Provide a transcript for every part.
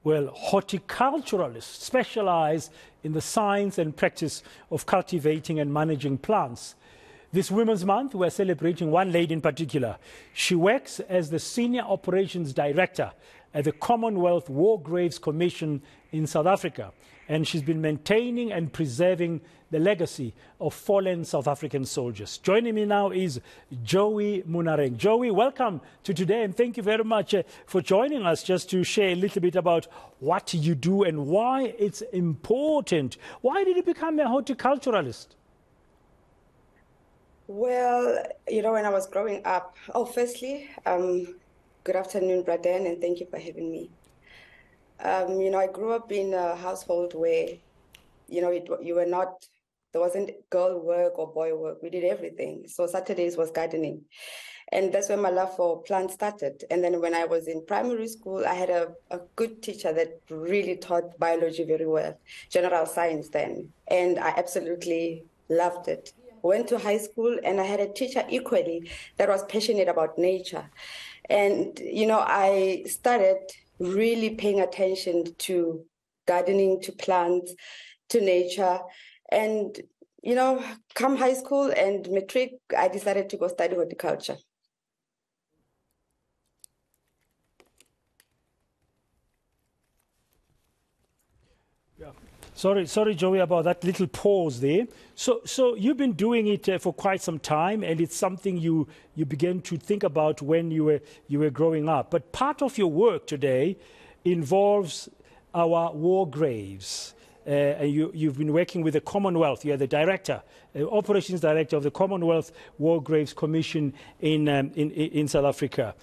Well, horticulturalists specialise in the science and practice of cultivating and managing plants. This Women's Month, we're celebrating one lady in particular. She works as the Senior Operations Director at the Commonwealth War Graves Commission in South Africa. And she's been maintaining and preserving the legacy of fallen South African soldiers. Joining me now is Joey Monareng. Joey, welcome to today, and thank you very much for joining us just to share a little bit about what you do and why it's important. Why did you become a horticulturalist? Well, you know, when I was growing up, firstly, good afternoon, Braden, and thank you for having me. You know, I grew up in a household where, you know, there wasn't girl work or boy work. We did everything. So Saturdays was gardening. And that's where my love for plants started. And then when I was in primary school, I had a good teacher that really taught biology very well, general science then. And I absolutely loved it. Went to high school and I had a teacher equally that was passionate about nature. And, you know, I started really paying attention to gardening, to plants, to nature. And, you know, come high school and matric, I decided to go study horticulture. Yeah. Sorry, Joey, about that little pause there. So you've been doing it for quite some time, and it's something you began to think about when you were growing up. But part of your work today involves our war graves. And you've been working with the Commonwealth. You're the director, operations director of the Commonwealth War Graves Commission in South Africa.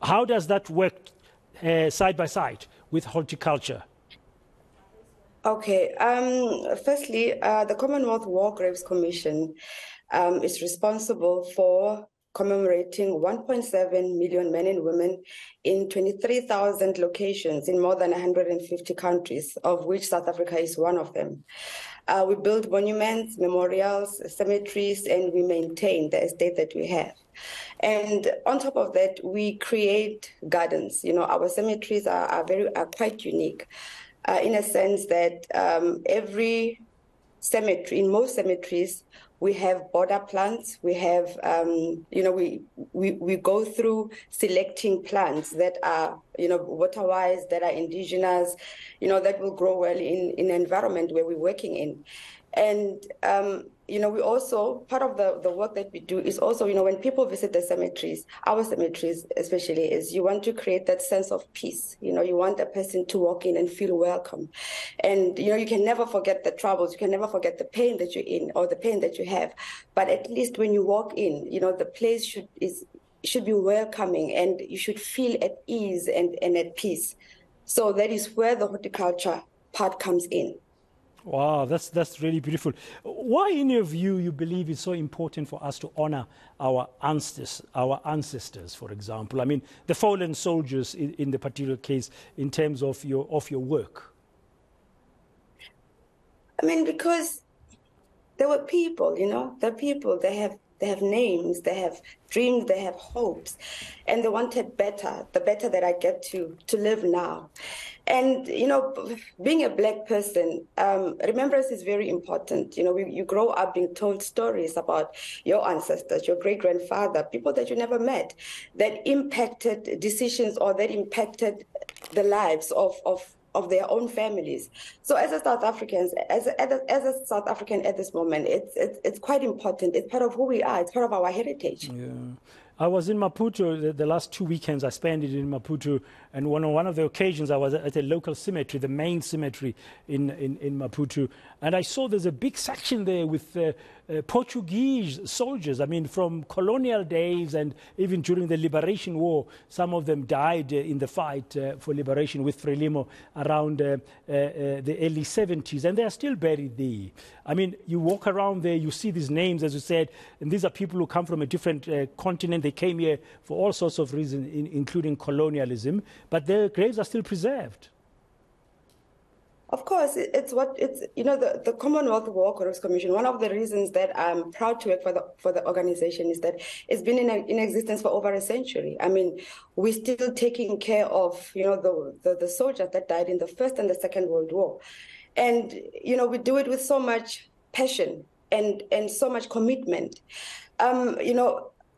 How does that work side by side with horticulture? Okay. Firstly, the Commonwealth War Graves Commission is responsible for commemorating 1.7 million men and women in 23,000 locations in more than 150 countries, of which South Africa is one of them. We build monuments, memorials, cemeteries, and we maintain the estate that we have. And on top of that, we create gardens. You know, our cemeteries are quite unique in a sense that every cemetery, in most cemeteries, we have border plants. We have, you know, we go through selecting plants that are, you know, water-wise, that are indigenous, you know, that will grow well in an environment where we're working in. And, you know, we also, part of the work that we do is also, you know, when people visit the cemeteries, our cemeteries especially, is you want to create that sense of peace. You know, you want a person to walk in and feel welcome. And, you know, you can never forget the troubles. You can never forget the pain that you're in or the pain that you have. But at least when you walk in, you know, the place should be welcoming and you should feel at ease and at peace. So that is where the horticulture part comes in. Wow, that's really beautiful. Why, in your view, you believe it's so important for us to honor our ancestors, for example? I mean, the fallen soldiers in the particular case, in terms of your work. I mean, because there were people, you know, they're people. They have names, they have dreams, they have hopes, and they wanted better, the better that I get to live now. And, you know, being a Black person, remembrance is very important. You know, you grow up being told stories about your ancestors, your great-grandfather, people that you never met, that impacted decisions or that impacted the lives of their own families. So as a South African, as a South African at this moment, it's quite important. It's part of who we are. It's part of our heritage. Yeah. I was in Maputo the last 2 weekends. I spent it in Maputo, and on one of the occasions I was at a local cemetery, the main cemetery in Maputo, and I saw there's a big section there with Portuguese soldiers. I mean, from colonial days and even during the Liberation War, some of them died in the fight for liberation with Frelimo around the early 70s, and they are still buried there. I mean, you walk around there, you see these names, as you said, and these are people who come from a different continent. They came here for all sorts of reasons, including colonialism, but their graves are still preserved. Of course, the Commonwealth War Graves Commission. One of the reasons that I'm proud to work for the organization is that it's been in existence for over a century. I mean, we're still taking care of the soldiers that died in the First and the Second World War, and we do it with so much passion and so much commitment.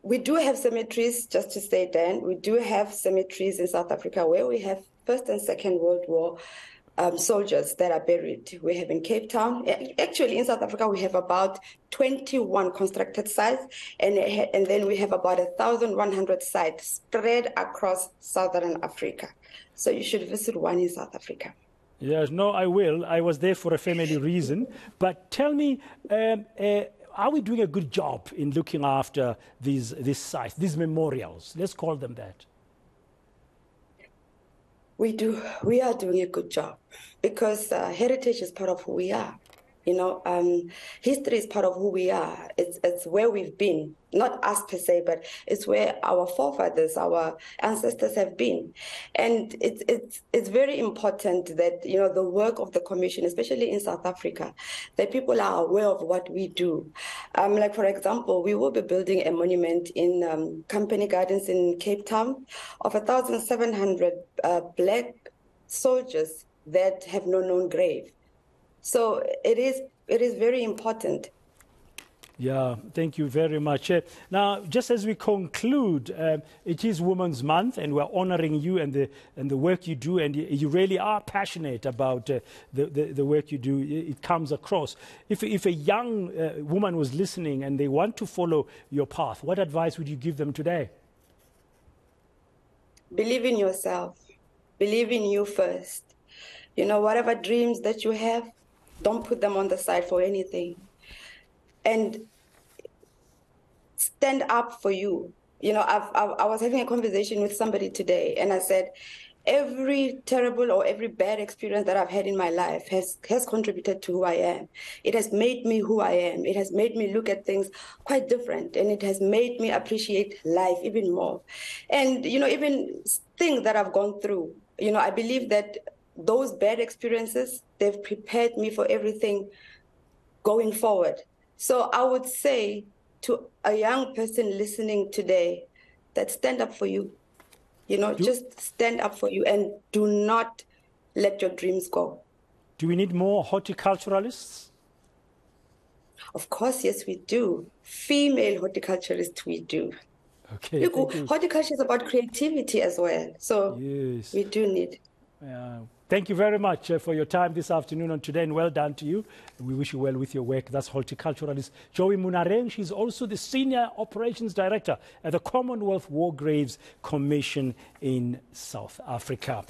We do have cemeteries, just to say, Dan. We do have cemeteries in South Africa where we have First and Second World War soldiers that are buried. We have in Cape Town. Actually, in South Africa, we have about 21 constructed sites, and then we have about 1,100 sites spread across Southern Africa. So you should visit one in South Africa. Yes, no, I will. I was there for a family reason. But tell me, are we doing a good job in looking after these sites, these memorials? Let's call them that. We do. We are doing a good job because heritage is part of who we are. History is part of who we are. It's where we've been, not us per se, but it's where our forefathers, our ancestors have been. And it's very important that, the work of the commission, especially in South Africa, that people are aware of what we do. Like, for example, we will be building a monument in Company Gardens in Cape Town of 1,700 black soldiers that have no known grave. So it is very important. Yeah, thank you very much. Now, just as we conclude, it is Women's Month, and we're honouring you and the work you do, and you really are passionate about the work you do. It comes across. If a young woman was listening and they want to follow your path, what advice would you give them today? Believe in yourself. Believe in you first. Whatever dreams that you have, don't put them on the side for anything. And stand up for you. I was having a conversation with somebody today, and I said, every terrible or every bad experience that I've had in my life has contributed to who I am. It has made me who I am. It has made me look at things quite different, and it has made me appreciate life even more. And, even things that I've gone through, I believe that those bad experiences, they've prepared me for everything going forward. So I would say to a young person listening today that stand up for you. Just stand up for you and do not let your dreams go. Do we need more horticulturalists? Of course, yes, we do. Female horticulturists, we do. Okay. Look, horticulture is about creativity as well. So yes, we do need. Thank you very much for your time this afternoon and today, and well done to you. We wish you well with your work. That's horticulturalist Joey Monareng. She's also the Senior Operations Director at the Commonwealth War Graves Commission in South Africa.